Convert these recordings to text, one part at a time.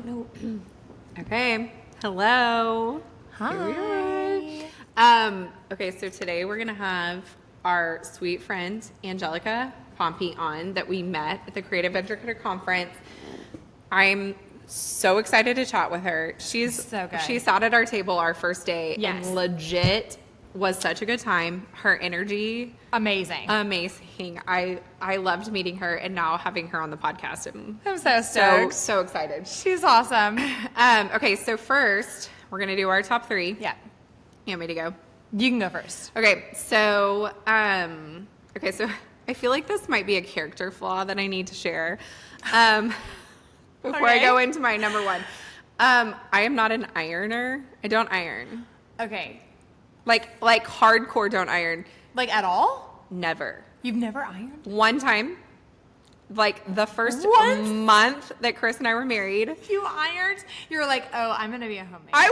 don't know. Okay. Hello. Hi. Here we are. Okay, so today we're going to have our sweet friend, Angelica Pompey, on that we met at the Creative Educator Conference. I'm so excited to chat with her. She's so good. She sat at our table our first day Yes. and legit was such a good time. Her energy, Amazing. I loved meeting her and now having her on the podcast. I'm so stoked. So excited. She's awesome. Okay, so first we're gonna do our top 3. Yeah. You want me to go? You can go first. Okay, so so I feel like this might be a character flaw that I need to share. Before I go into my number 1. I am not an ironer. I don't iron. Okay. Like hardcore don't iron. Like at all? Never. You've never ironed? One time, like the first What? month that Chris and I were married. You ironed? You were like, oh, I'm going to be a homemaker. I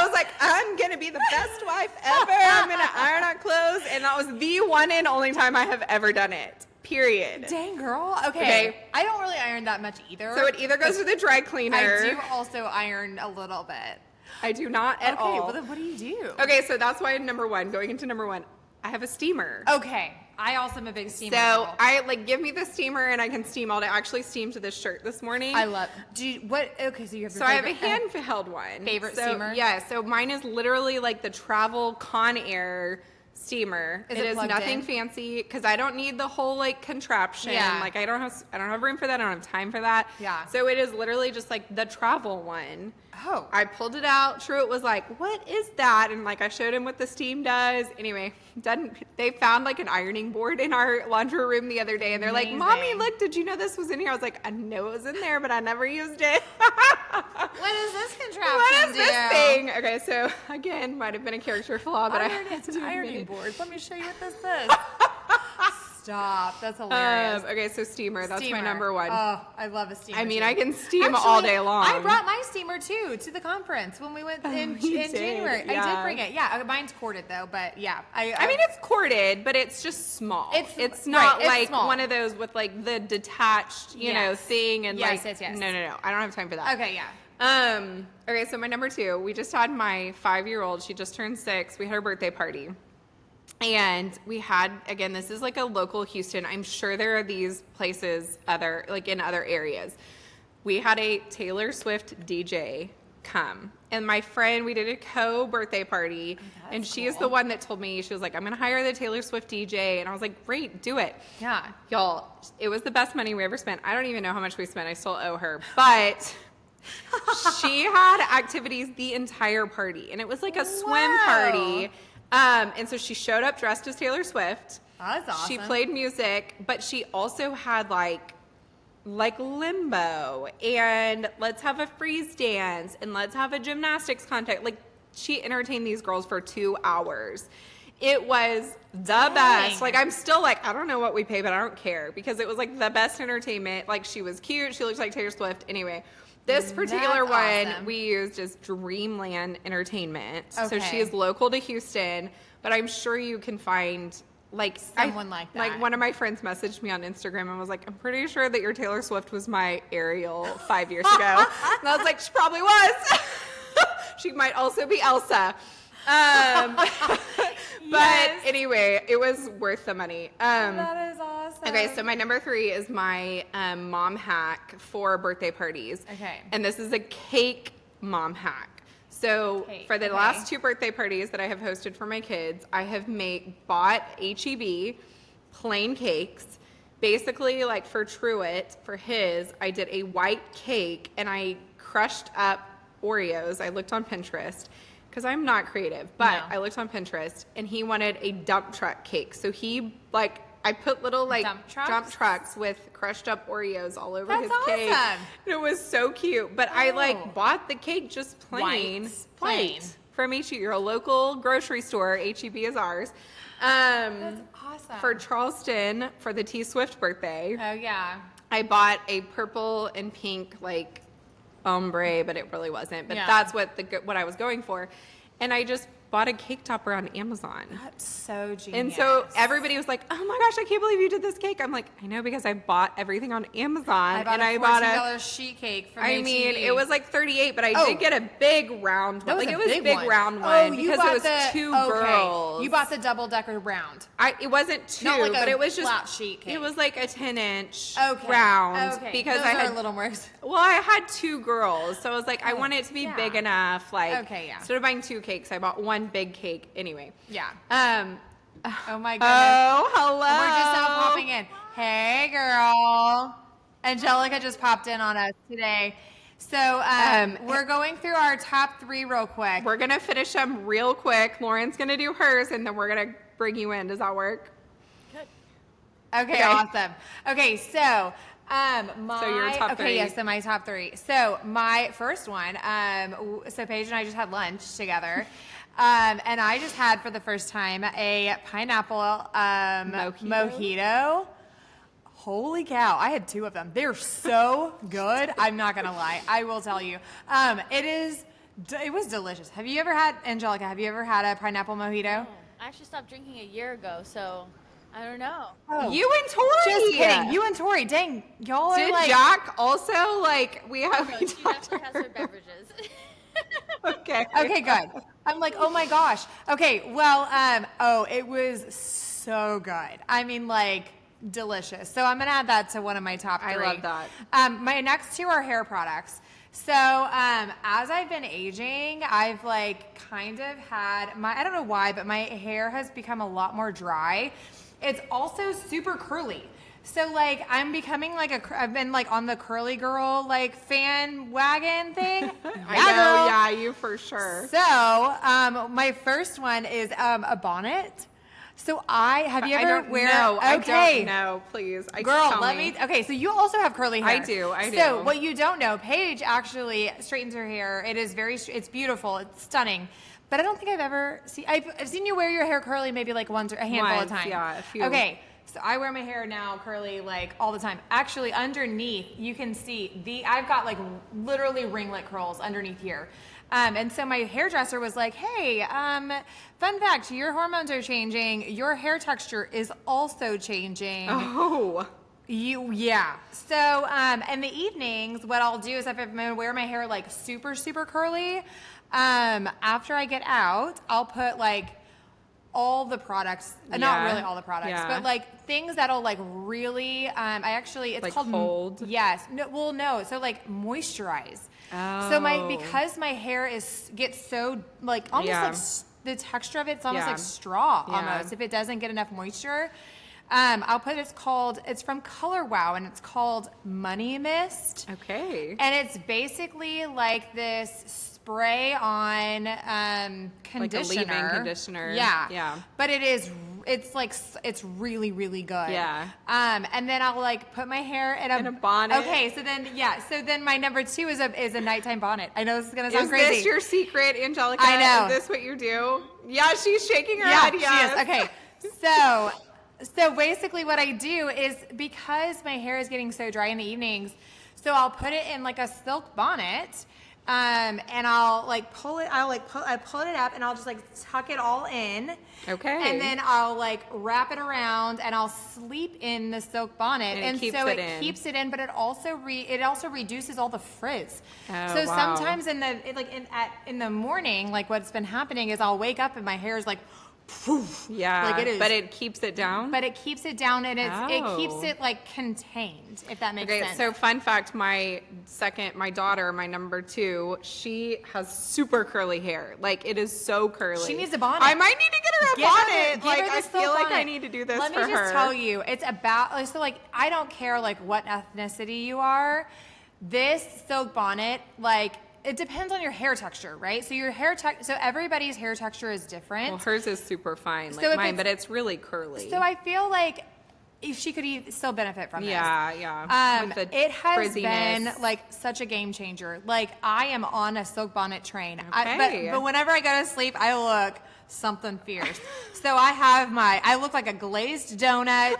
was like, I'm going to be the best wife ever. I'm going to iron our clothes. And that was the one and only time I have ever done it. Period. Dang, girl. Okay. I don't really iron that much either. So it either goes to the dry cleaner. I do also iron a little bit. I do not at all. Okay, well then what do you do? Okay, so that's why going into number 1, I have a steamer. Okay. I also am a big steamer. So girl. give me the steamer and I can steam all day. I actually steamed this shirt this morning. I love. So you have your favorite. So I have a handheld one. Favorite so, steamer? Yeah, so mine is literally like the travel Conair steamer. Is it is plugged nothing in? fancy because I don't need the whole like contraption. Yeah. Like I don't have room for that. I don't have time for that. Yeah. So it is literally just like the travel one. Oh. I pulled it out. Truett was like, "What is that?" And like I showed him what the steam does. Anyway, they found like an ironing board in our laundry room the other day, and they're like, "Mommy, look! Did you know this was in here?" I was like, "I know it was in there, but I never used it." What is this contraption? What is this thing? Okay, so again, might have been a character flaw, but It's an ironing board. Let me show you what this is. Stop. That's hilarious. Okay, so steamer. That's my number 1. Oh, I love a steamer. I mean, too. I can steam Actually, all day long. I brought my steamer too to the conference when we went in you did? January. I Yeah. did bring it. Yeah, mine's corded though, but yeah. I mean, it's corded, but it's just small. It's not right, it's like small. one of those with like the detached, Yes. thing and Yes, like. yes. No. I don't have time for that. Okay, yeah. Okay, so my number 2, we just had my 5-year-old. She just turned 6. We had her birthday party. And we had, again, this is like a local Houston. I'm sure there are these places in other areas. We had a Taylor Swift DJ come. And my friend, we did a co-birthday party. And she is the one that told me, she was like, I'm going to hire the Taylor Swift DJ. And I was like, great, do it. Yeah. Y'all, it was the best money we ever spent. I don't even know how much we spent. I still owe her. But she had activities the entire party. And it was like a swim party. And so she showed up dressed as Taylor Swift. That's awesome. She played music, but she also had like limbo and let's have a freeze dance and let's have a gymnastics contest. Like she entertained these girls for 2 hours. It was the best. Like I'm still like, I don't know what we pay, but I don't care because it was like the best entertainment. Like she was cute. She looked like Taylor Swift. Anyway. This particular one we used is Dreamland Entertainment. Okay. So she is local to Houston, but I'm sure you can find like someone like that. Like one of my friends messaged me on Instagram and was like, I'm pretty sure that your Taylor Swift was my Ariel 5 years ago. And I was like, she probably was. She might also be Elsa. But anyway, it was worth the money. That is awesome. Okay, so my number 3 is my mom hack for birthday parties. Okay. And this is a cake mom hack. So for the last 2 birthday parties that I have hosted for my kids, I have bought H-E-B plain cakes. Basically, like for Truett, for his, I did a white cake and I crushed up Oreos. I looked on Pinterest. Because I'm not creative, but I looked on Pinterest and he wanted a dump truck cake. So he I put little dump trucks with crushed up Oreos all over his cake. And it was so cute. But I bought the cake just plain from H-E-B. You're a local grocery store. H-E-B is ours. That's awesome. For Charleston for the T Swift birthday. Oh yeah. I bought a purple and pink ombre, but it really wasn't. But that's what I was going for. And I just bought a cake topper on Amazon. That's so genius. And so everybody was like, oh my gosh, I can't believe you did this cake. I'm like, I know, because I bought everything on Amazon. I bought a $14 sheet cake from I mean, HEB. it was like $38, but I did get a big round one. It was a big round one because it was two girls. You bought the double-decker round. It wasn't two, Not like but it was just flat sheet cake. It was like a 10-inch Okay. round Okay. because Those I had are a little more. Well, I had two girls, so I was like, I want it to be big enough. Like, instead of buying two cakes, I bought one big cake. Anyway. Yeah. Oh my goodness. Oh, hello. We're just now popping in. Hey, girl. Angelica just popped in on us today. So we're going through our top 3 real quick. We're gonna finish them real quick. Lauren's gonna do hers, and then we're gonna bring you in. Does that work? Good. Okay, awesome. Okay, so so your top 3. Yes, so my top 3. So my first one, so Paige and I just had lunch together. And I just had for the first time a pineapple mojito. Holy cow, I had 2 of them. They're so good. I'm not going to lie. I will tell you. It was delicious. Have you ever had, Angelica, have you ever had a pineapple mojito? No. I actually stopped drinking a year ago, so I don't know. Oh. You and Tori. Just kidding. You and Tori. Dang, y'all Did are like. Jack also, like, we have. No, she definitely has her beverages. Okay. Okay, good. I'm like, oh my gosh. Okay, well, it was so good. I mean, like, delicious. So I'm gonna add that to one of my top 3. I love that. My next 2 are hair products. So as I've been aging, I've like kind of had I don't know why, but my hair has become a lot more dry. It's also super curly. So like I'm becoming like I've been like on the curly girl like fan wagon thing. I know, yeah, you for sure. So my first one is a bonnet. So have you ever Okay. I don't know, please. Girl, let me. Okay, so you also have curly hair. I do. So what you don't know, Paige actually straightens her hair. It is it's beautiful. It's stunning. But I don't think I've ever seen. I've seen you wear your hair curly maybe like once or a handful of times. Yeah, a few. Okay. So I wear my hair now curly like all the time. Actually, underneath you can see I've got like literally ringlet curls underneath here. And so my hairdresser was like, hey, fun fact, your hormones are changing. Your hair texture is also changing. Oh. Yeah. So in the evenings, what I'll do is if I'm gonna wear my hair like super, super curly, after I get out, I'll put like all the products, not really all the products, but like things that'll like really, it's like called hold. Yes. No. So like moisturize. Oh. So because my hair gets so like almost like the texture of it's almost like straw almost if it doesn't get enough moisture. I'll put it's from Color Wow and it's called Money Mist. Okay. And it's basically like this spray on conditioner. Like a leave-in conditioner. Yeah. Yeah. But it's really, really good. Yeah. And then I'll like put my hair in a bonnet. Okay, so then my number 2 is a nighttime bonnet. I know this is gonna sound crazy. Is this your secret, Angelica? I know. Is this what you do? Yeah, she's shaking her head. Yes. She is. Okay. So basically what I do is because my hair is getting so dry in the evenings, so I'll put it in like a silk bonnet, and I'll like pull it up and I'll just like tuck it all in. Okay. And then I'll like wrap it around and I'll sleep in the silk bonnet. And keeps it in, but it also reduces all the frizz. Oh, so wow. sometimes in the morning, like what's been happening is I'll wake up and my hair is like poof. Yeah. Like it is. But it keeps it down? But it keeps it down and it keeps it like contained, if that makes sense. So fun fact, my daughter, my number 2, she has super curly hair. Like it is so curly. She needs a bonnet. I might need to get her a bonnet. Like I feel like I need to do this for her. Let me just tell you, it's about, so like I don't care like what ethnicity you are. This silk bonnet, like it depends on your hair texture, right? So so everybody's hair texture is different. Well, hers is super fine, like mine, but it's really curly. So I feel like she could still benefit from this. Yeah. With the it has frizziness. been like such a game changer. Like I am on a silk bonnet train. Okay. But whenever I go to sleep, I look something fierce. So I look like a glazed donut.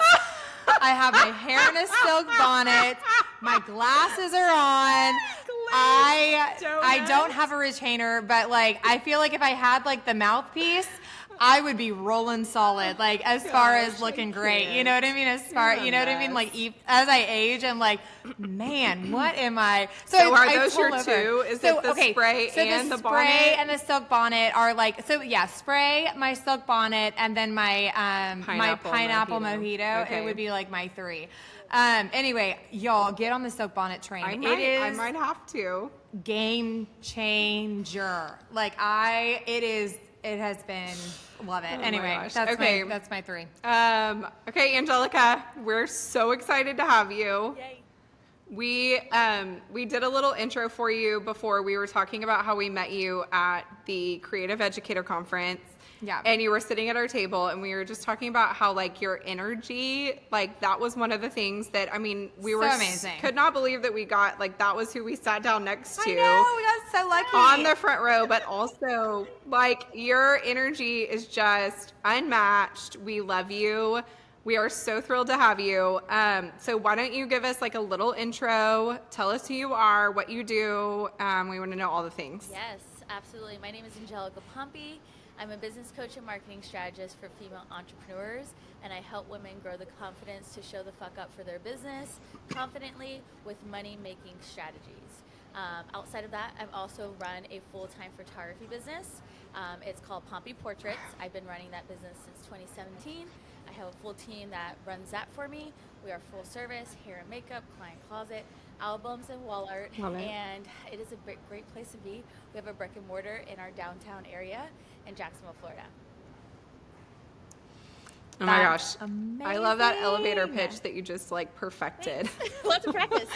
I have my hair in a silk bonnet. My glasses are on. I don't have a retainer, but like I feel like if I had like the mouthpiece, I would be rolling solid, like as far as looking great. You know what I mean? As far, you know what I mean? Like as I age, I'm like, man, what am I? So are those your two? Is it the spray and the bonnet? The spray and the silk bonnet are like, so yeah, spray, my silk bonnet, and then my pineapple mojito. Okay. It would be like my three. Anyway, y'all get on the silk bonnet train. I might have to. Game changer. Like it has been, love it. Oh anyway, that's my three. Okay, Angelica, we're so excited to have you. Yay. We did a little intro for you before. We were talking about how we met you at the Creative Educator Conference. Yeah. And you were sitting at our table and we were just talking about how like your energy, like that was one of the things that, I mean, we were amazing. Could not believe that we got, like that was who we sat down next to. I know, we got so lucky. On the front row, but also like your energy is just unmatched. We love you. We are so thrilled to have you. So why don't you give us like a little intro, tell us who you are, what you do. We want to know all the things. Yes, absolutely. My name is Angelica Pompey. I'm a business coach and marketing strategist for female entrepreneurs, and I help women grow the confidence to show the fuck up for their business confidently with money-making strategies. Outside of that, I've also run a full-time photography business. It's called Pompey Portraits. I've been running that business since 2017. I have a full team that runs that for me. We are full service, hair and makeup, client closet, albums, and wall art. And it is a great place to be. We have a brick and mortar in our downtown area in Jacksonville, Florida. Oh my gosh. Amazing. I love that elevator pitch that you just like perfected. Lots of practice.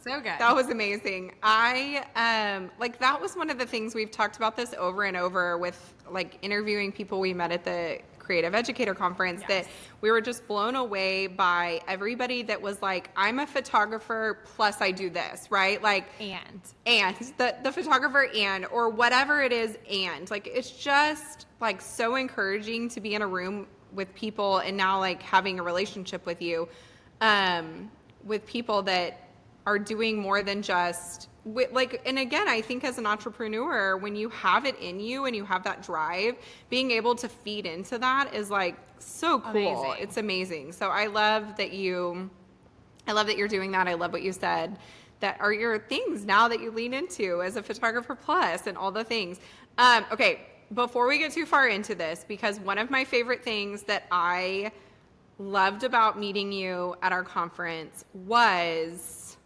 So good. That was amazing. I like that was one of the things we've talked about this over and over with like interviewing people we met at the Creative Educator Conference, that we were just blown away by everybody that was like, I'm a photographer plus I do this, right? Like and the photographer or whatever it is, and like it's just like so encouraging to be in a room with people and now like having a relationship with you, with people that are doing more than just like, and again, I think as an entrepreneur, when you have it in you and you have that drive, being able to feed into that is like so cool. Amazing. It's amazing. So I love that you're doing that. I love what you said. That are your things now that you lean into as a photographer plus and all the things. Okay, before we get too far into this, because one of my favorite things that I loved about meeting you at our conference was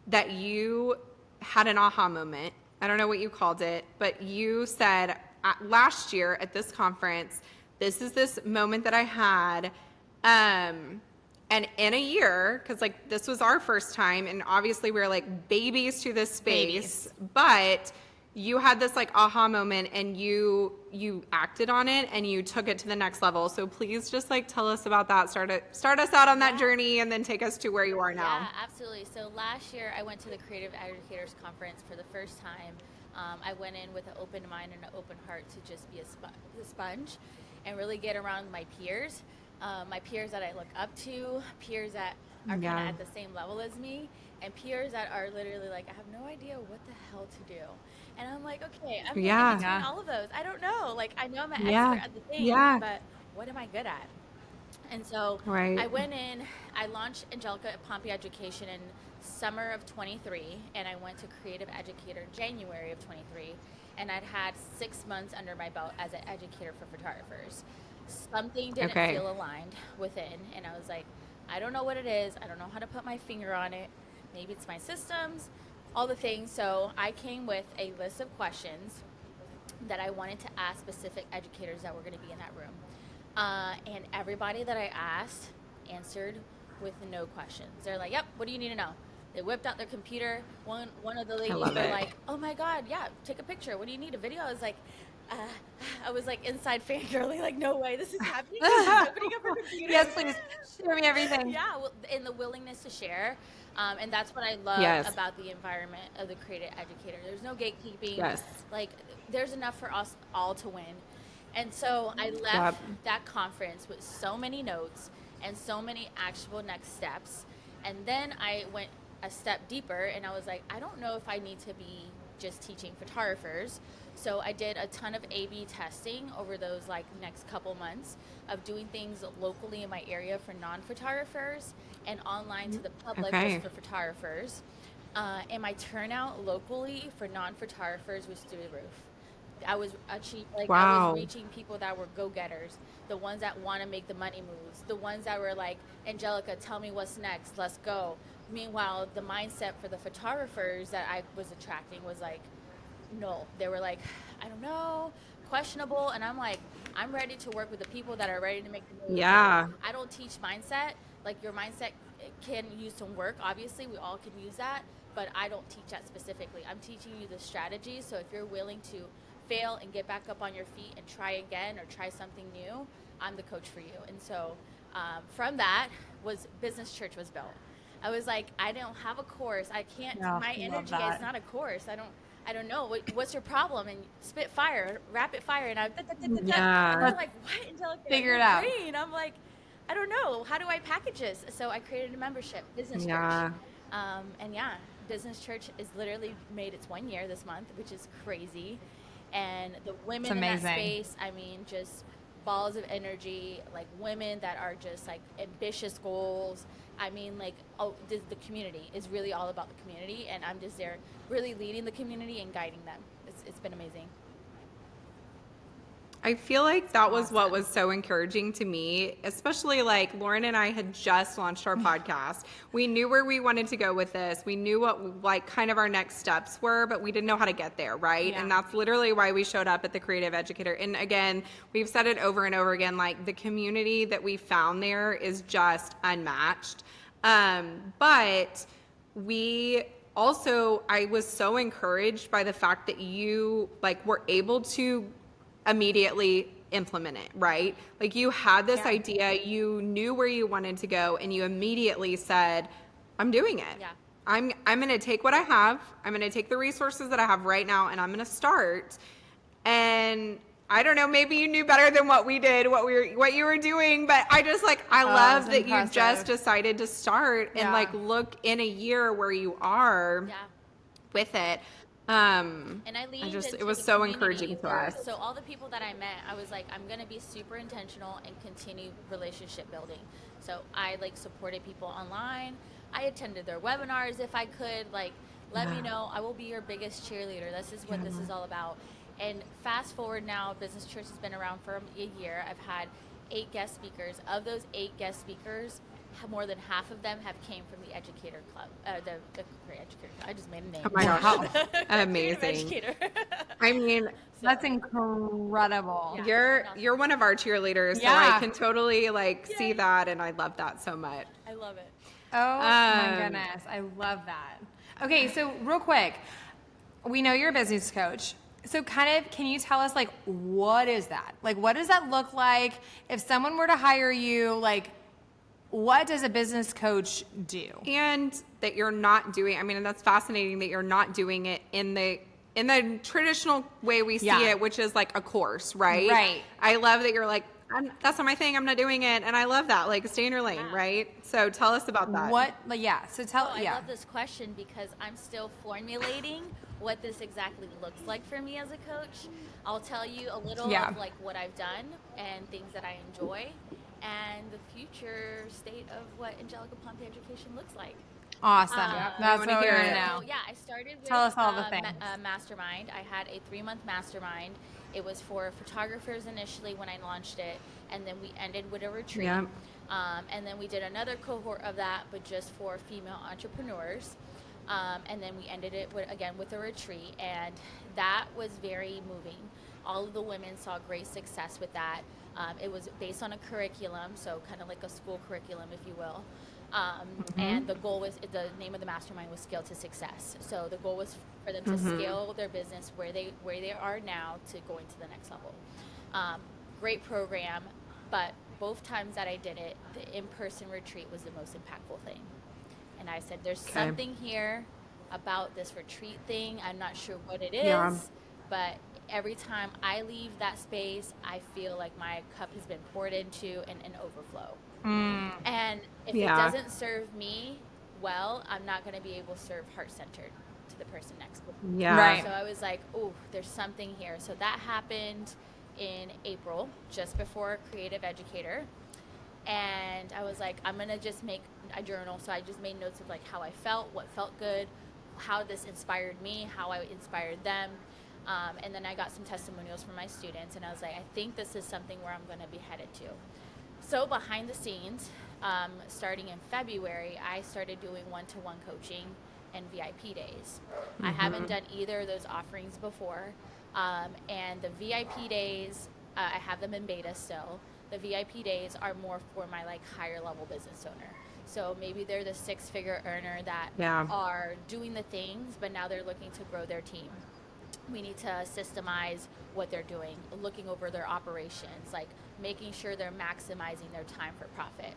that you had an aha moment. I don't know what you called it, but you said last year at this conference, this is this moment that I had. And in a year, because like this was our first time, and obviously we were like babies to this space, but you had this like aha moment and you acted on it and you took it to the next level. So please just like tell us about that. Start us out on that journey and then take us to where you are now. Yeah, absolutely. So last year I went to the Creative Educators Conference for the first time. I went in with an open mind and an open heart to just be a sponge and really get around my peers that I look up to, peers that are kind of at the same level as me, and peers that are literally like, I have no idea what the hell to do. And I'm like, okay, I'm between all of those. I don't know. Like, I know I'm an expert at the thing, but what am I good at? And so I went in, I launched Angelica at Pompey Education in summer of 23, and I went to Creative Educator in January of 23, and I'd had 6 months under my belt as an educator for photographers. Something didn't feel aligned within, and I was like, I don't know what it is. I don't know how to put my finger on it. Maybe it's my systems, all the things. So I came with a list of questions that I wanted to ask specific educators that were going to be in that room. And everybody that I asked answered with no questions. They're like, yep, what do you need to know? They whipped out their computer. One of the ladies were like, oh my God, yeah, take a picture. What do you need, a video? I was like inside fangirling, like, no way, this is happening. Opening up her computer. Yes, please share me everything. Yeah, well, and the willingness to share. And that's what I love about the environment of the Creative Educator. There's no gatekeeping. Like, there's enough for us all to win. And so I left that conference with so many notes and so many actionable next steps. And then I a step deeper, and I was like, I don't know if I need to be just teaching photographers. So I did a ton of A/B testing over those like next couple months of doing things locally in my area for non-photographers and online to the public was for photographers. And my turnout locally for non-photographers was through the roof. I was I was reaching people that were go-getters, the ones that want to make the money moves, the ones that were like, Angelica, tell me what's next, let's go. Meanwhile, the mindset for the photographers that I was attracting was like, no. They were like, I don't know, questionable. And I'm like, I'm ready to work with the people that are ready to make the move. Yeah. I don't teach mindset. Like, your mindset can use some work. Obviously, we all can use that. But I don't teach that specifically. I'm teaching you the strategy. So if you're willing to fail and get back up on your feet and try again or try something new, I'm the coach for you. And so from that Business Church was built. I was like, I don't have a course. I can't. My energy is not a course. I don't know. What's your problem? And spit fire, rapid fire. And I'm like, what, Angelica? Figure it out. And I'm like, I don't know. How do I package this? So I created a membership, Business Church. Business Church is literally made its 1 year this month, which is crazy. And the women in that space, I mean, just balls of energy, like women that are just like ambitious goals. I mean, like, the community is really all about the community, and I'm just there really leading the community and guiding them. It's been amazing. I feel like that was what was so encouraging to me, especially like Lauren and I had just launched our podcast. We knew where we wanted to go with this. We knew what like kind of our next steps were, but we didn't know how to get there, right? Yeah. And that's literally why we showed up at the Creative Educator. And again, we've said it over and over again, like the community that we found there is just unmatched. But we also, I was so encouraged by the fact that you like were able to immediately implement it, right? Like you had this idea, you knew where you wanted to go, and you immediately said, I'm doing it. Yeah. I'm going to take what I have. I'm going to take the resources that I have right now, and I'm going to start. And I don't know, maybe you knew better than what we did, what you were doing, but I just like, I love that you just decided to start and like look in a year where you are with it. And I leaned into it was so encouraging to us. So all the people that I met, I was like, I'm going to be super intentional and continue relationship building. So I like supported people online. I attended their webinars if I could. Like, let me know. I will be your biggest cheerleader. This is what this is all about. And fast forward now, Business Church has been around for a year. I've had 8 guest speakers. Of those 8 guest speakers, more than half of them have came from the Educator Club, the Educator Club. I just made a name. Oh my gosh, amazing! I mean, that's incredible. Yeah, you're one of our cheerleaders, so I can totally like see that, and I love that so much. I love it. Oh my goodness, I love that. Okay, so real quick, we know you're a business coach. So kind of, can you tell us like, what is that? Like, what does that look like? If someone were to hire you, like, what does a business coach do? And that you're not doing, I mean, and that's fascinating that you're not doing it in the traditional way we see it, which is like a course, right? Right. I love that you're like, that's not my thing, I'm not doing it. And I love that, like stay in your lane, right? So tell us about that. I love this question because I'm still formulating what this exactly looks like for me as a coach. I'll tell you a little of like what I've done and things that I enjoy, and the future state of what Angelica Pompey Education looks like. Awesome. That's what we're hearing now. Yeah, I started with Tell us all the things. Mastermind. I had a 3-month mastermind. It was for photographers initially when I launched it, and then we ended with a retreat. Yep. And then we did another cohort of that, but just for female entrepreneurs. And then we ended it with a retreat, and that was very moving. All of the women saw great success with that. It was based on a curriculum, so kind of like a school curriculum, if you will. And the goal was, the name of the mastermind was Scale to Success. So the goal was for them to scale their business where they are now to going to the next level. Great program, but both times that I did it, the in-person retreat was the most impactful thing. And I said, there's something here about this retreat thing. I'm not sure what it is, but every time I leave that space, I feel like my cup has been poured into and an overflow. And if it doesn't serve me, well, I'm not going to be able to serve heart-centered to the person next to me. Yeah. Right. So I was like, oh, there's something here. So that happened in April, just before Creative Educator. And I was like, I'm going to just make a journal. So I just made notes of like how I felt, what felt good, how this inspired me, how I inspired them. And then I got some testimonials from my students. And I was like, I think this is something where I'm going to be headed to. So behind the scenes, starting in February, I started doing one-to-one coaching and VIP days. I haven't done either of those offerings before. And the VIP days, I have them in beta still. The VIP days are more for my like higher level business owner. So maybe they're the 6-figure earner that are doing the things, but now they're looking to grow their team. We need to systemize what they're doing, looking over their operations, like making sure they're maximizing their time for profit.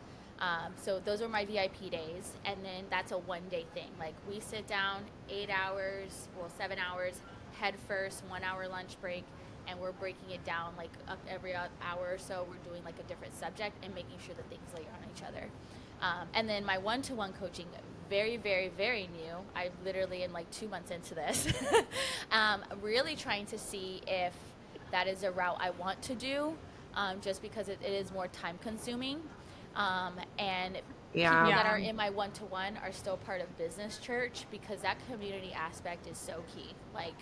So those are my VIP days, and then that's a one-day thing. Like we sit down 7 hours, head first, 1 hour lunch break, and we're breaking it down like up every hour or so. We're doing like a different subject and making sure that things layer on each other. And then my one-to-one coaching, very, very, very new. I literally am like 2 months into this. Really trying to see if that is a route I want to do, just because it is more time-consuming. And people that are in my one-to-one are still part of business church, because that community aspect is so key. Like,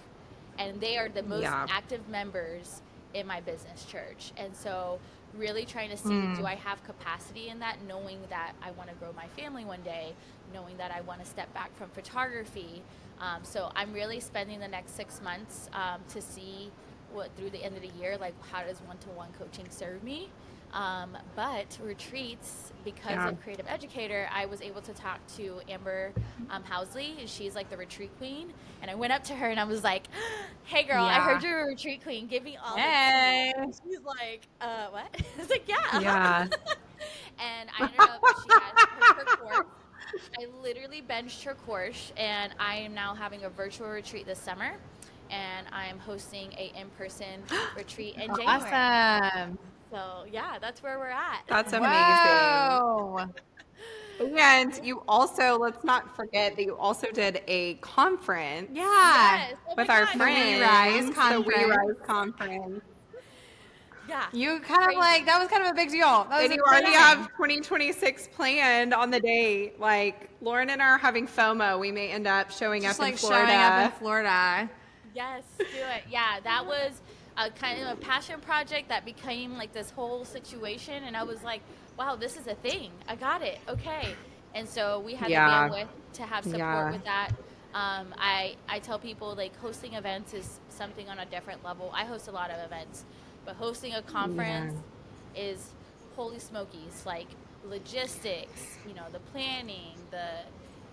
and they are the most active members in my business church. And so really trying to see, do I have capacity in that, knowing that I want to grow my family one day, knowing that I want to step back from photography. So I'm really spending the next 6 months to see what through the end of the year, like how does one-to-one coaching serve me? But retreats, because of Creative Educator, I was able to talk to Amber Housley. She's like the retreat queen. And I went up to her and I was like, hey girl, I heard you're a retreat queen. Give me all the tea. She's like, what? I was like, yeah. And I ended up, she had her course. I literally benched her course, and I am now having a virtual retreat this summer. And I'm hosting a in-person retreat in January. Awesome. So yeah, that's where we're at. That's amazing. Whoa. And you also, let's not forget that you also did a conference with our friends. The We Rise conference. Yeah. You kind of like, that was kind of a big deal. And you already have 2026 planned on the day. Like, Lauren and I are having FOMO. We may end up showing up in Florida. Showing up in Florida. Yes, do it. Yeah, that was a kind of a passion project that became like this whole situation. And I was like, wow, this is a thing. I got it. Okay. And so we had the bandwidth to have support with that. I tell people, like, hosting events is something on a different level. I host a lot of events, but hosting a conference is holy smokies, like logistics, you know, the planning, the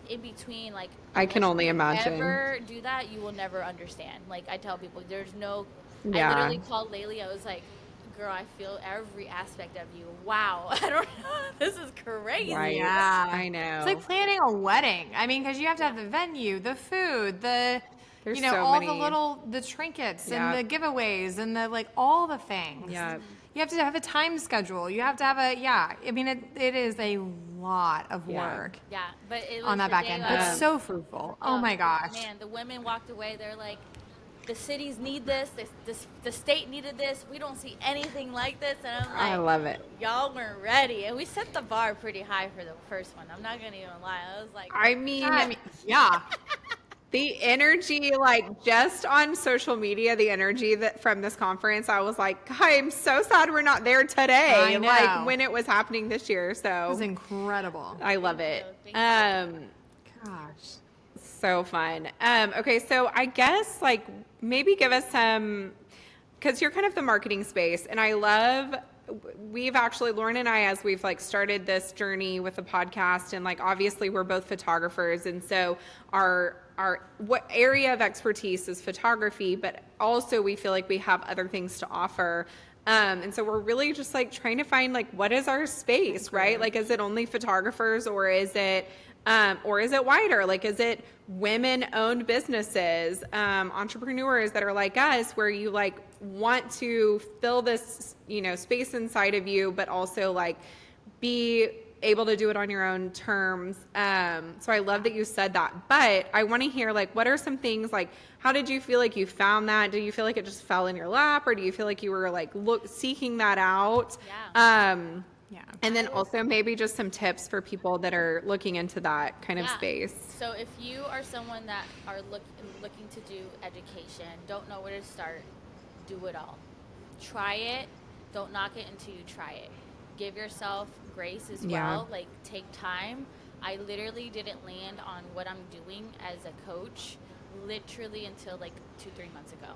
in between, like, I can only imagine. Ever do that, you will never understand. Like, I tell people, there's no, I literally called Laylee. I was like, girl, I feel every aspect of you. Wow. I don't know. This is crazy. Right. Yeah, I know. It's like planning a wedding. I mean, because you have to have the venue, the food, the, There's you know, so all many. the trinkets and the giveaways and the, like, all the things. Yeah. You have to have a time schedule. You have to have a, I mean, it is a lot of work. Yeah, but it was on that the back day end. of- But so fruitful. Oh my gosh. Man, the women walked away. They're like, the cities need this. The state needed this. We don't see anything like this. And I'm like, I love it. Y'all weren't ready. And we set the bar pretty high for the first one. I'm not going to even lie. I was like, I mean, yeah. The energy, like, just on social media, the energy that from this conference, I was like, I'm so sad we're not there today. I know. Like, when it was happening this year. So It was incredible. I love it. Thank Gosh. So fun. Okay, so I guess, like, maybe give us some, because you're kind of the marketing space, and I love, we've actually, Lauren and I, as we've like started this journey with the podcast, and like obviously we're both photographers, and so our what area of expertise is photography, but also we feel like we have other things to offer. And so we're really just like trying to find, like, what is our space, right? Like, is it only photographers, or is it wider? Like, is it women-owned businesses, entrepreneurs that are like us, where you like want to fill this, you know, space inside of you, but also like be able to do it on your own terms. So I love that you said that. But I want to hear, like, what are some things, like, how did you feel like you found that? Do you feel like it just fell in your lap, or do you feel like you were like seeking that out? Yeah. And then also maybe just some tips for people that are looking into that kind of space. So if you are someone that are looking to do education, don't know where to start, do it all. Try it. Don't knock it until you try it. Give yourself grace as well. Like, take time. I literally didn't land on what I'm doing as a coach literally until like 2-3 months ago.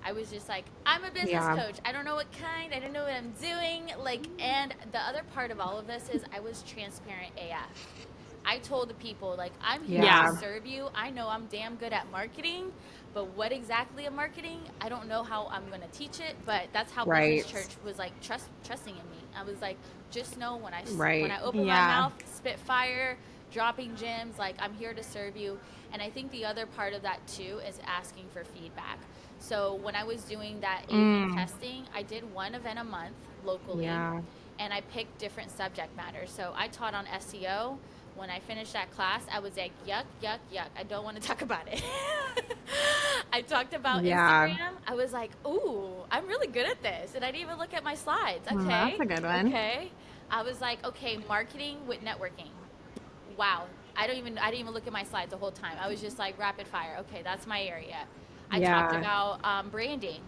I was just like, I'm a business coach. I don't know what kind. I don't know what I'm doing. Like, and the other part of all of this is I was transparent AF. I told the people, like, I'm here to serve you. I know I'm damn good at marketing, but what exactly I'm marketing, I don't know how I'm going to teach it. But that's how Business Church was like trusting in me. I was like, just know when I open my mouth, spit fire, dropping gems, like, I'm here to serve you. And I think the other part of that too is asking for feedback. So when I was doing that A/B testing, I did one event a month locally, and I picked different subject matters. So I taught on SEO. When I finished that class, I was like, yuck, yuck, yuck. I don't want to talk about it. I talked about Instagram. I was like, ooh, I'm really good at this. And I didn't even look at my slides. Okay. That's a good one. Okay. I was like, okay, marketing with networking. Wow. I didn't even look at my slides the whole time. I was just like, rapid fire. Okay, that's my area. I talked about branding.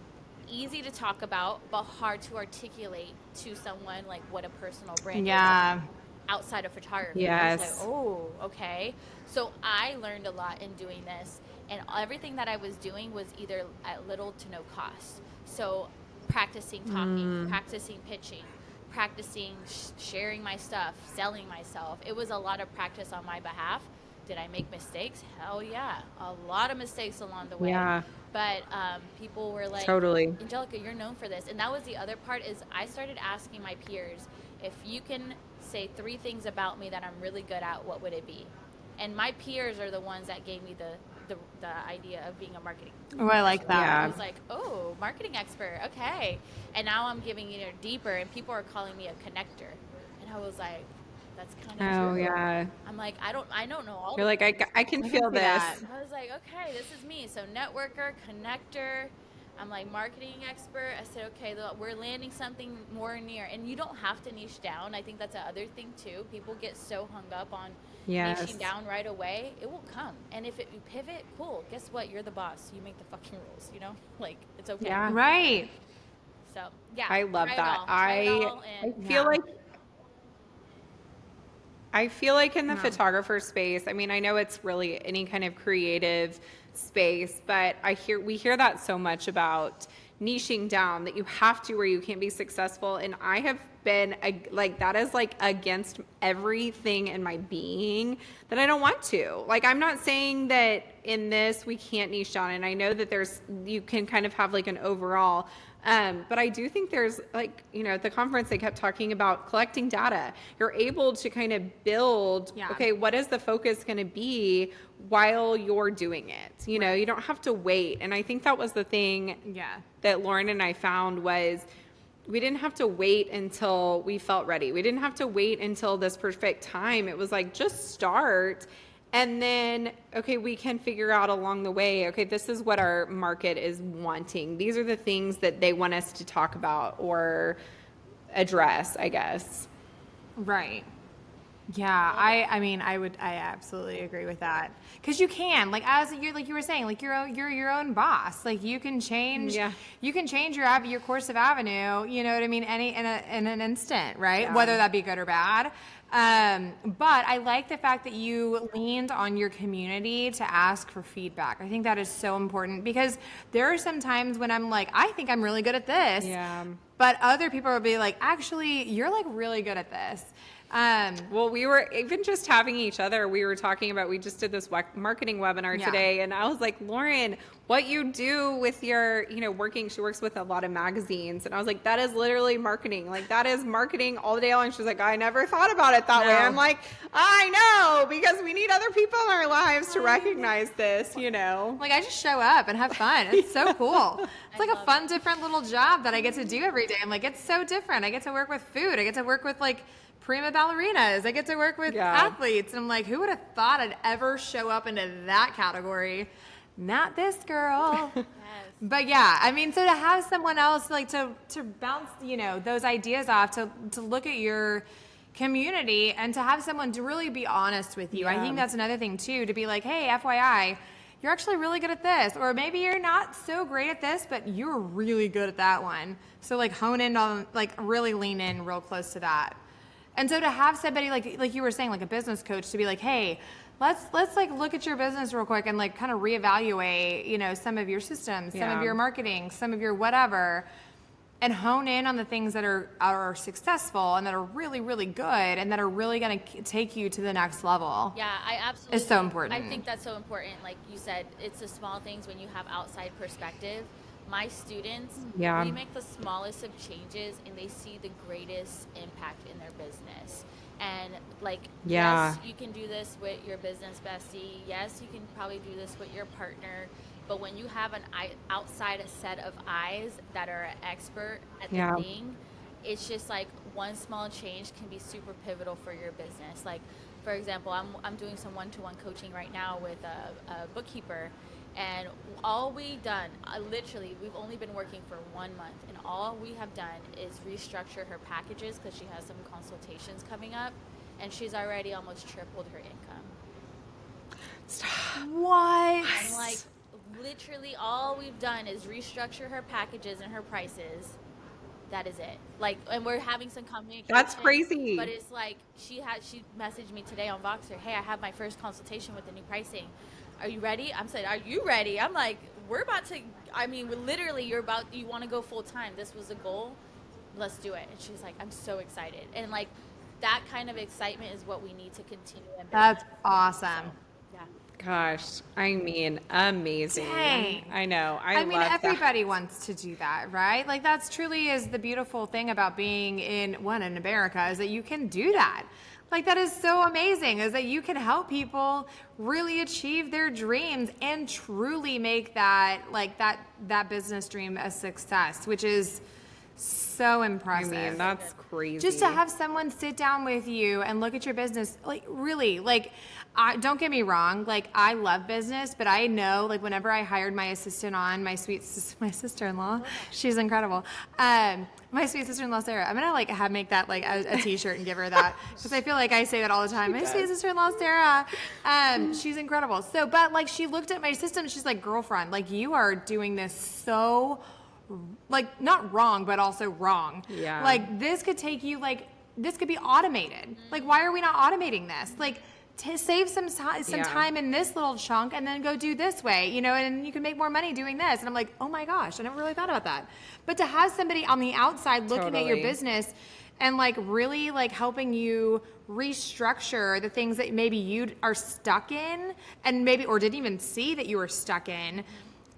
Easy to talk about, but hard to articulate to someone, like, what a personal brand is outside of photography. Yes. I was like, oh, okay. So I learned a lot in doing this, and everything that I was doing was either at little to no cost. So practicing talking, practicing pitching, practicing sharing my stuff, selling myself. It was a lot of practice on my behalf. Did I make mistakes? Hell yeah. A lot of mistakes along the way. Yeah. But people were like, totally, Angelica, you're known for this. And that was the other part, is I started asking my peers, if you can say 3 things about me that I'm really good at, what would it be? And my peers are the ones that gave me the idea of being a marketing. Oh, I like that. I was like, oh, marketing expert. Okay. And now I'm giving it deeper, and people are calling me a connector. And I was like, that's kind of true. Yeah. I'm like, I don't know all. You're like, I can feel this. I was like, okay, this is me. So networker, connector. I'm like, marketing expert. I said, okay, we're landing something more near. And you don't have to niche down. I think that's the other thing too. People get so hung up on niching down right away. It will come. And if you pivot, cool. Guess what? You're the boss. You make the fucking rules, you know? Like, it's okay. Yeah. Right. So, yeah. I love that. I feel like in the photographer space, I mean, I know it's really any kind of creative space, but we hear that so much about niching down, that you have to, or you can't be successful. And I have been like, that is like against everything in my being, that I don't want to. Like, I'm not saying that in this we can't niche down, and I know that you can kind of have like an overall. But I do think there's, like, you know, at the conference they kept talking about collecting data. You're able to kind of build, okay, what is the focus going to be while you're doing it? You know, you don't have to wait. And I think that was the thing that Lauren and I found, was we didn't have to wait until we felt ready. We didn't have to wait until this perfect time. It was like, just start. And then, okay, we can figure out along the way, okay, this is what our market is wanting. These are the things that they want us to talk about or address, I guess. Right. Yeah, I absolutely agree with that. Because you can, like, as you were saying, like, you're your own boss. Like, you can change your course of avenue, you know what I mean, in an instant, right? Yeah. Whether that be good or bad. But I like the fact that you leaned on your community to ask for feedback. I think that is so important, because there are some times when I'm like, I think I'm really good at this. Yeah. But other people will be like, actually, you're like really good at this. Well, we were even just having each other. We were talking about, we just did this marketing webinar today, and I was like, Lauren, what you do with your, you know, she works with a lot of magazines. And I was like, that is literally marketing. Like, that is marketing all day long. She's like, I never thought about it that way. I'm like, I know, because we need other people in our lives to recognize this, you know. Like, I just show up and have fun. It's so cool. It's like a fun, different little job that I get to do every day. I'm like, it's so different. I get to work with food. I get to work with, like, prima ballerinas. I get to work with athletes. And I'm like, who would have thought I'd ever show up into that category? Not this girl. Yes. But yeah, I mean, so to have someone else like to bounce, you know, those ideas off, to look at your community and to have someone to really be honest with you. I think that's another thing too, to be like, hey, FYI, you're actually really good at this, or maybe you're not so great at this, but you're really good at that one. So like hone in on, like really lean in real close to that. And so to have somebody like you were saying, like a business coach, to be like, hey, let's like look at your business real quick and like kind of reevaluate, you know, some of your systems, some of your marketing, some of your whatever, and hone in on the things that are successful and that are really, really good and that are really going to take you to the next level. Yeah, I absolutely. It's so important. I think that's so important. Like you said, it's the small things when you have outside perspective. My students, we make the smallest of changes and they see the greatest impact in their business. And like, yes, you can do this with your business bestie. Yes, you can probably do this with your partner. But when you have an outside set of eyes that are an expert at the thing, it's just like one small change can be super pivotal for your business. Like, for example, I'm doing some one-to-one coaching right now with a bookkeeper. And all we've done, literally, we've only been working for 1 month. And all we have done is restructure her packages because she has some consultations coming up. And she's already almost tripled her income. Stop. What? I'm like, literally all we've done is restructure her packages and her prices. That is it. Like, and we're having some communication. That's crazy. But it's like she messaged me today on Voxer, hey, I have my first consultation with the new pricing. Are you ready? I'm saying, are you ready? I'm like, we're about to, I mean, literally you want to go full time. This was a goal. Let's do it. And she's like, I'm so excited. And like that kind of excitement is what we need to continue. That's awesome. So, yeah. Gosh, I mean, amazing. Dang. I know. I mean, love everybody that. wants to do that, right? Like that's truly is the beautiful thing about being in America is that you can do that. Like that is so amazing is that you can help people really achieve their dreams and truly make that like that business dream a success, which is so impressive. I mean, that's crazy. Just to have someone sit down with you and look at your business, like really, like, don't get me wrong, like I love business, but I know, like, whenever I hired my assistant on, my sister-in-law, she's incredible. My sweet sister-in-law Sarah, I'm gonna like make that like a T-shirt and give her that because I feel like I say that all the time. My sweet sister-in-law Sarah, she's incredible. So, but like she looked at my system, she's like, girlfriend, like you are doing this so. Like not wrong, but also wrong. Yeah. Like this could take you this could be automated. Like why are we not automating this? Like to save some time in this little chunk and then go do this way, you know, and you can make more money doing this. And I'm like, oh my gosh, I never really thought about that. But to have somebody on the outside looking at your business and like really like helping you restructure the things that maybe you are stuck in and maybe or didn't even see that you were stuck in.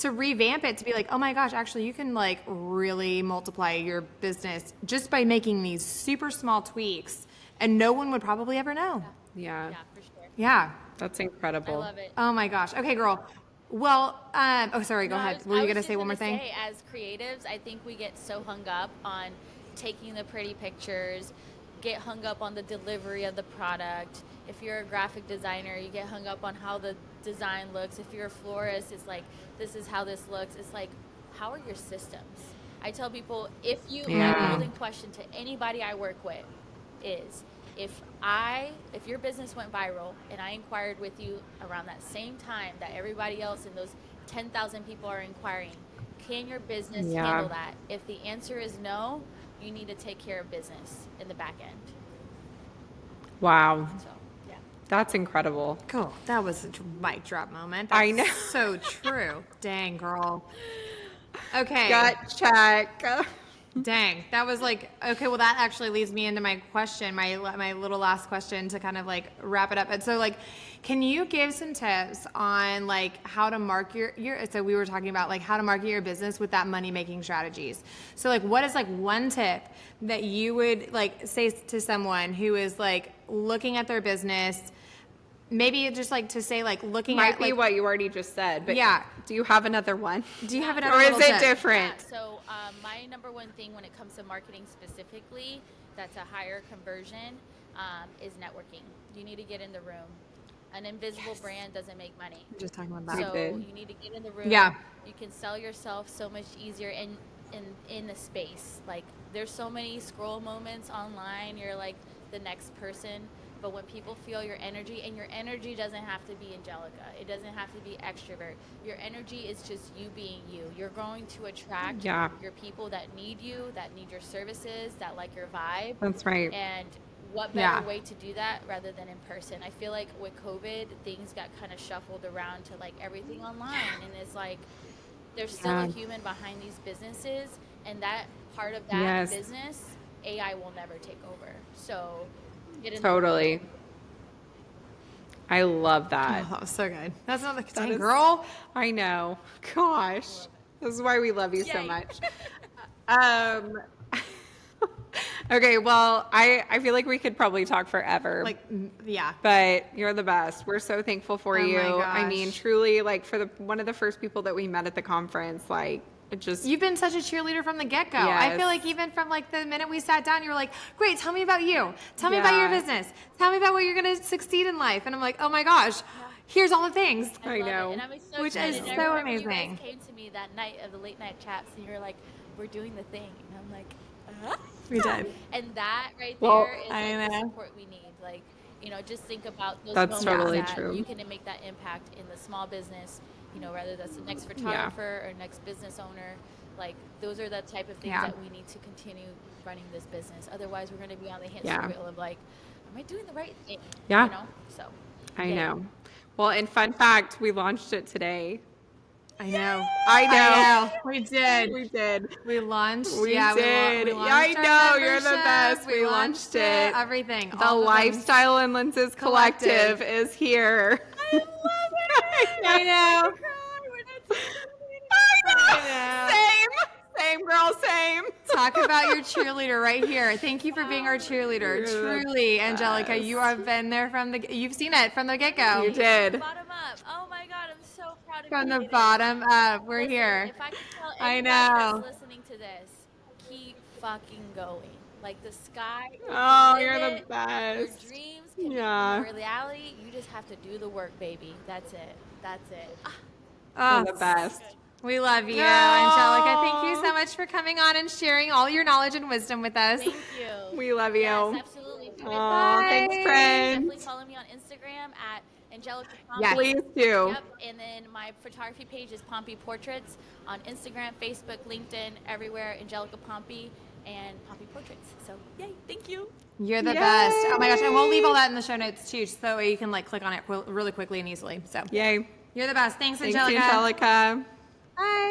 To revamp it, to be like, oh my gosh, actually you can like really multiply your business just by making these super small tweaks and no one would probably ever know. Yeah. Yeah, for sure. Yeah. That's incredible. I love it. Oh my gosh. Okay, girl. Well, oh, sorry, go ahead. Were you going to say one more thing? As creatives, I think we get so hung up on taking the pretty pictures, get hung up on the delivery of the product. If you're a graphic designer, you get hung up on how the design looks. If you're a florist, it's like, this is how this looks. It's like, how are your systems? I tell people, my golden question to anybody I work with is, if your business went viral and I inquired with you around that same time that everybody else and those 10,000 people are inquiring, can your business handle that? If the answer is no, you need to take care of business in the back end. Wow. So, yeah. That's incredible. Cool. That was a mic drop moment. I know. So true. Dang, girl. Okay. Gut check. Dang. That was like, okay, well, that actually leads me into my question, my little last question to kind of like wrap it up. And so like, can you give some tips on like how to market so we were talking about like how to market your business with that money-making strategies. So like, what is like one tip that you would like say to someone who is like looking at their business, maybe just like to say like looking Might at be like, what you already just said, but yeah. Do you have another one? Do you have another or is little it tip? different? Yeah, so my number one thing when it comes to marketing specifically, that's a higher conversion. is networking. You need to get in the room. An invisible brand doesn't make money. We're just talking about that. So you need to get in the room. Yeah. You can sell yourself so much easier in the space. Like there's so many scroll moments online. You're like the next person. But when people feel your energy, and your energy doesn't have to be Angelica. It doesn't have to be extrovert. Your energy is just you being you. You're going to attract your people that need you, that need your services, that like your vibe. That's right. And what better way to do that rather than in person? I feel like with COVID, things got kind of shuffled around to like everything online. And it's like, there's still a human behind these businesses. And that part of that business, AI will never take over. So totally. I love that. Oh, that was so good. That's not like, dang, girl. I know. Gosh. This is why we love you so much. Okay, well, I feel like we could probably talk forever. Like, yeah. But you're the best. We're so thankful for you. My gosh. I mean, truly, like, for one of the first people that we met at the conference, like, it just... You've been such a cheerleader from the get-go. Yes. I feel like even from, like, the minute we sat down, you were like, great, tell me about you. Tell me about your business. Tell me about where you're going to succeed in life. And I'm like, oh, my gosh, here's all the things. I know. And I'm so which excited. is And so I amazing. You guys came to me that night of the late night chats, and you were like, we're doing the thing. And I'm like, We did. And that right there is I like the know. support we need. Like, you know, just think about those That's moments totally that true. you can make that impact in the small business, you know, whether that's the next photographer or next business owner. Like, those are the type of things that we need to continue running this business. Otherwise, we're going to be on the hamster wheel of like, am I doing the right thing? Yeah. You know? So. I know. Well, and fun fact, we launched it today. I know. I know. We did. We did. We launched. We yeah, did. We launched I know. You're the best. We launched it. Everything. The Lifestyle and Lenses Collective is here. I love it. I know. Same, girl, same. Talk about your cheerleader right here. Thank you for being our cheerleader. Truly, Angelica, you have been there you've seen it from the get-go. You did. Bottom up. Oh my God, I'm so proud of you. From the bottom up, we're here. If I could tell I anybody know. that's listening to this, keep fucking going. Like the sky. Oh, the you're the limit. best. Your dreams can become reality. You just have to do the work, baby. That's it. That's it. You're the best. We love you, Angelica. Thank you so much for coming on and sharing all your knowledge and wisdom with us. Thank you. We love you. Yes, absolutely. Aw, thanks, friend. Definitely follow me on Instagram at Angelica Pompey. Yeah, please do. Yep. And then my photography page is Pompey Portraits on Instagram, Facebook, LinkedIn, everywhere. Angelica Pompey and Pompey Portraits. So, yay! Thank you. You're the best. Oh my gosh, and we'll leave all that in the show notes too, so you can like click on it really quickly and easily. So, Yay. you're the best. Thanks, Thanks, Angelica. Angelica. Bye.